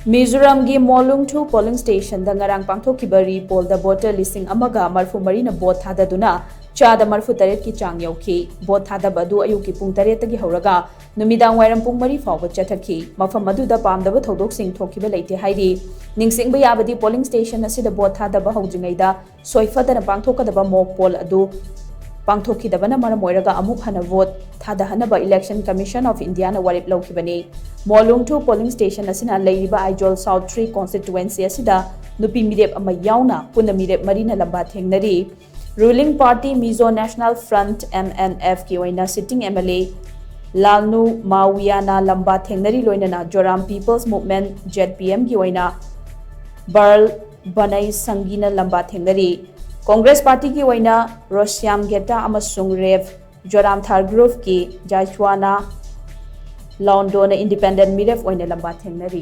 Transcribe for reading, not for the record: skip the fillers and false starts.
Mizoram gi Maullungthu polling station da ngarang pangthokhiba Repoll da voter Lishign amaga marfu marina vote thadaduna chada marfu taret ki chang YOUKHI vote thadaba adu ayuki pung taret tagi hauraga numidang wairam pung mari fawba chathakhi mafam adu da pamdaba thodok sing thokhiba leite hairi ningsingba yabadi polling station asida vote thadaba haujingai da soifadana pangthokadaba mock poll adu Pangthokidabana maram oiraga amuk hana vote thadahanaba Election Commission of India na warip lawkhibani Maullungthu polling station asina leiriba Aizol South 3 constituency asida nupi mirep ama yauna punna mirep marina lamba thengnari ruling party Mizo National Front MNF ki oina sitting MLA Lalnu Mawiyana lamba thengnari loinana Joram People's Movement ZPM ki oina Barl Banai Sangina lamba thengnari Congress Party ki waina Rosyam Geta amasung Rev Joram Thar Group ki Jaishwana London Independent Miref waina lamba thengnari